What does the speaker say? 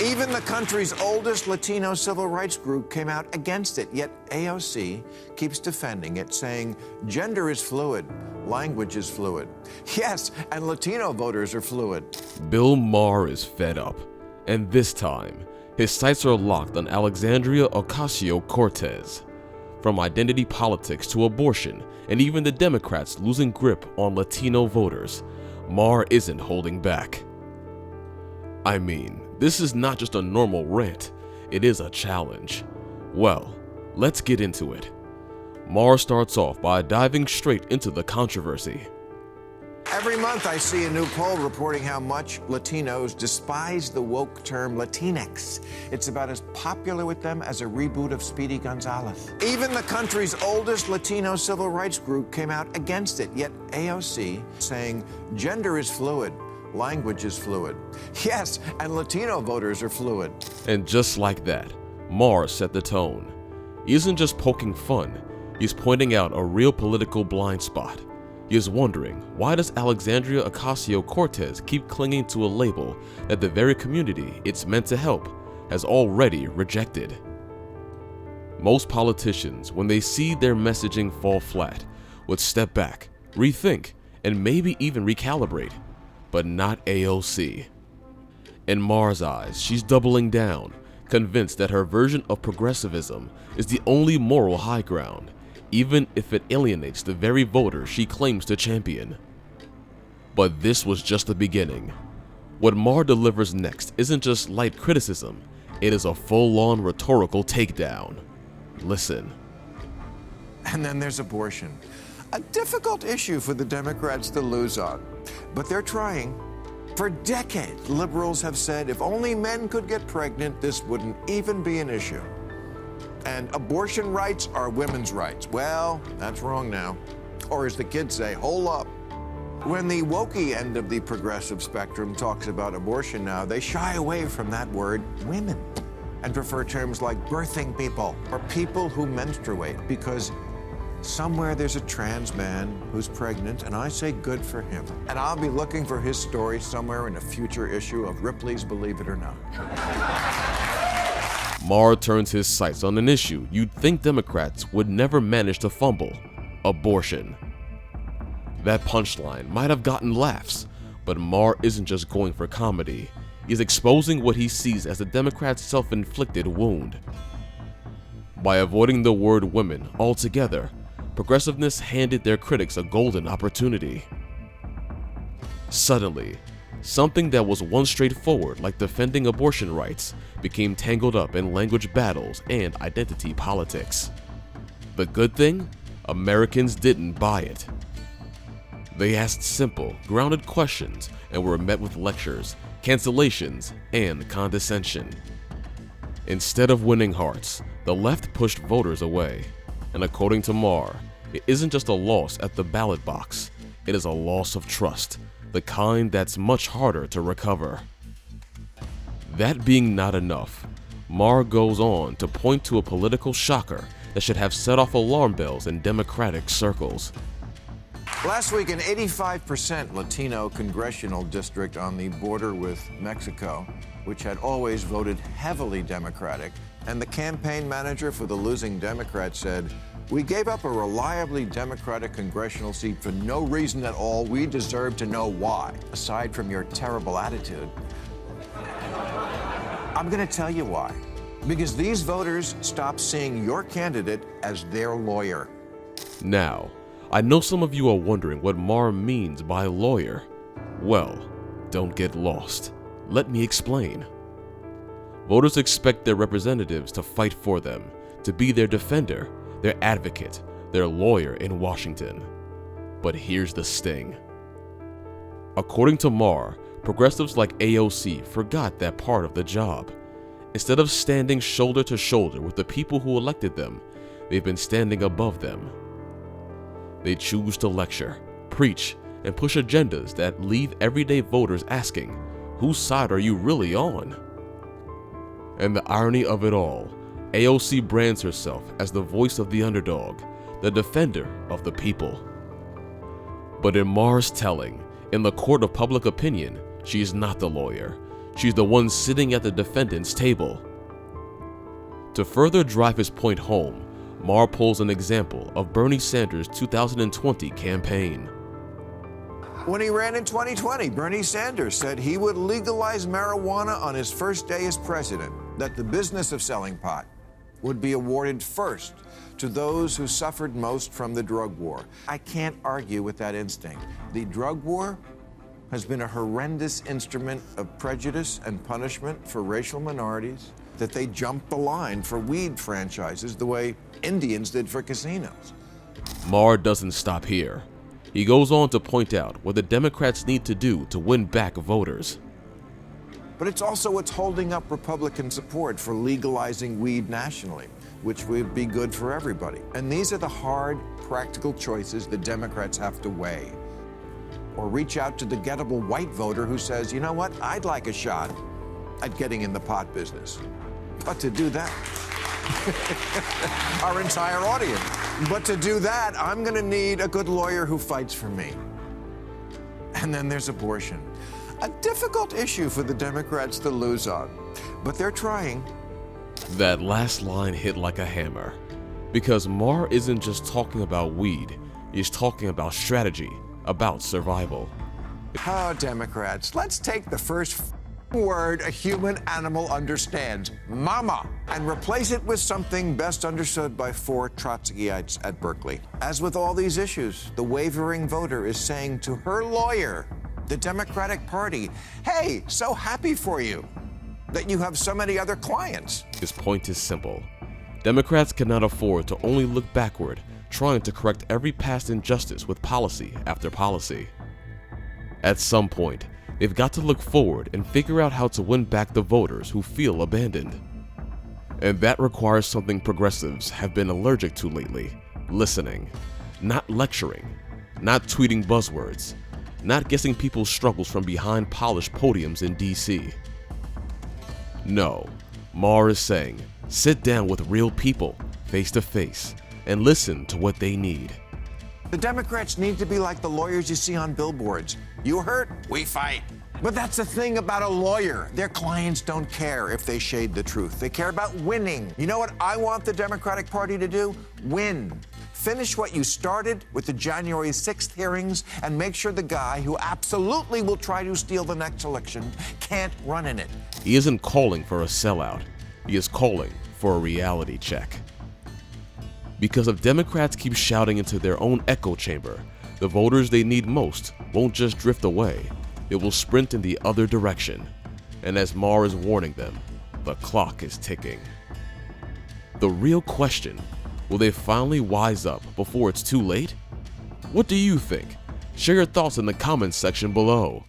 Even the country's oldest Latino civil rights group came out against it, yet AOC keeps defending it, saying gender is fluid, language is fluid. Yes, and Latino voters are fluid. Bill Maher is fed up, and this time, his sights are locked on Alexandria Ocasio-Cortez. From identity politics to abortion, and even the Democrats losing grip on Latino voters, Maher isn't holding back. I mean, this is not just a normal rant, it is a challenge. Well, let's get into it. Maher starts off by diving straight into the controversy. Every month I see a new poll reporting how much Latinos despise the woke term Latinx. It's about as popular with them as a reboot of Speedy Gonzales. Even the country's oldest Latino civil rights group came out against it, yet AOC saying gender is fluid, language is fluid. Yes, and Latino voters are fluid. And just like that, Maher set the tone. He isn't just poking fun, he's pointing out a real political blind spot. He is wondering, why does Alexandria Ocasio-Cortez keep clinging to a label that the very community it's meant to help has already rejected? Most politicians, when they see their messaging fall flat, would step back, rethink, and maybe even recalibrate. But not AOC. In Maher's eyes, she's doubling down, convinced that her version of progressivism is the only moral high ground, even if it alienates the very voters she claims to champion. But this was just the beginning. What Maher delivers next isn't just light criticism, it is a full-on rhetorical takedown. Listen. And then there's abortion. A difficult issue for the Democrats to lose on, but they're trying. For decades, liberals have said if only men could get pregnant, this wouldn't even be an issue. And abortion rights are women's rights. Well, that's wrong now. Or as the kids say, hold up. When the wokey end of the progressive spectrum talks about abortion now, they shy away from that word, women, and prefer terms like birthing people or people who menstruate, because somewhere there's a trans man who's pregnant, and I say good for him. And I'll be looking for his story somewhere in a future issue of Ripley's Believe It or Not. Maher turns his sights on an issue you'd think Democrats would never manage to fumble: abortion. That punchline might have gotten laughs, but Maher isn't just going for comedy. He's exposing what he sees as the Democrats' self-inflicted wound. By avoiding the word women altogether, progressiveness handed their critics a golden opportunity. Suddenly, something that was once straightforward, like defending abortion rights, became tangled up in language battles and identity politics. The good thing? Americans didn't buy it. They asked simple, grounded questions and were met with lectures, cancellations, and condescension. Instead of winning hearts, the left pushed voters away. And according to Maher, it isn't just a loss at the ballot box, it is a loss of trust, the kind that's much harder to recover. That being not enough, Maher goes on to point to a political shocker that should have set off alarm bells in Democratic circles. Last week, an 85% Latino congressional district on the border with Mexico, which had always voted heavily Democratic, and the campaign manager for the losing Democrat said, "We gave up a reliably Democratic congressional seat for no reason at all. We deserve to know why, aside from your terrible attitude." I'm going to tell you why. Because these voters stopped seeing your candidate as their lawyer. Now, I know some of you are wondering what Maher means by lawyer. Well, don't get lost. Let me explain. Voters expect their representatives to fight for them, to be their defender, their advocate, their lawyer in Washington. But here's the sting. According to Maher, progressives like AOC forgot that part of the job. Instead of standing shoulder to shoulder with the people who elected them, they've been standing above them. They choose to lecture, preach, and push agendas that leave everyday voters asking, whose side are you really on? And the irony of it all, AOC brands herself as the voice of the underdog, the defender of the people. But in Maher's telling, in the court of public opinion, she is not the lawyer. She's the one sitting at the defendant's table. To further drive his point home, Maher pulls an example of Bernie Sanders' 2020 campaign. When he ran in 2020, Bernie Sanders said he would legalize marijuana on his first day as president, that the business of selling pot would be awarded first to those who suffered most from the drug war. I can't argue with that instinct. The drug war has been a horrendous instrument of prejudice and punishment for racial minorities, that they jumped the line for weed franchises the way Indians did for casinos. Maher doesn't stop here. He goes on to point out what the Democrats need to do to win back voters. But it's also what's holding up Republican support for legalizing weed nationally, which would be good for everybody. And these are the hard, practical choices the Democrats have to weigh. Or reach out to the gettable white voter who says, you know what, I'd like a shot at getting in the pot business. But to do that, our entire audience. But to do that, I'm going to need a good lawyer who fights for me. And then there's abortion. A difficult issue for the Democrats to lose on, but they're trying. That last line hit like a hammer, because Maher isn't just talking about weed, he's talking about strategy, about survival. Oh, Democrats, let's take the first word a human animal understands, mama, and replace it with something best understood by 4 Trotskyites at Berkeley. As with all these issues, the wavering voter is saying to her lawyer, the Democratic Party, hey, so happy for you that you have so many other clients. His point is simple. Democrats cannot afford to only look backward, trying to correct every past injustice with policy after policy. At some point, they've got to look forward and figure out how to win back the voters who feel abandoned. And that requires something progressives have been allergic to lately: listening. Not lecturing, not tweeting buzzwords, not guessing people's struggles from behind polished podiums in DC. No, Maher is saying, sit down with real people, face to face, and listen to what they need. The Democrats need to be like the lawyers you see on billboards. You hurt, we fight. But that's the thing about a lawyer. Their clients don't care if they shade the truth. They care about winning. You know what I want the Democratic Party to do? Win. Finish what you started with the January 6th hearings and make sure the guy who absolutely will try to steal the next election can't run in it. He isn't calling for a sellout. He is calling for a reality check. Because if Democrats keep shouting into their own echo chamber, the voters they need most won't just drift away. It will sprint in the other direction. And as Maher is warning them, the clock is ticking. The real question: will they finally wise up before it's too late? What do you think? Share your thoughts in the comments section below.